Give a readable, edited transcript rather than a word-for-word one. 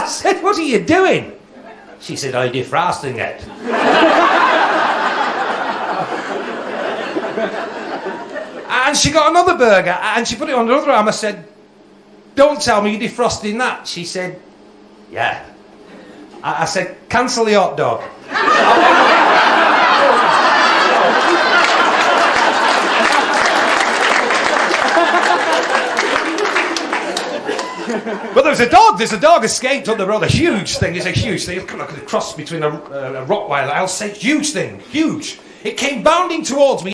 said, what are you doing? She said, I'm defrosting it. And she got another burger and she put it on the other arm. I said, don't tell me you're defrosting that. She said, yeah. I said, cancel the hot dog. But there's a dog escaped on the road, a huge thing, it's a huge thing, it's kind of like a cross between a Rottweiler, I'll say, huge thing, huge. It came bounding towards me.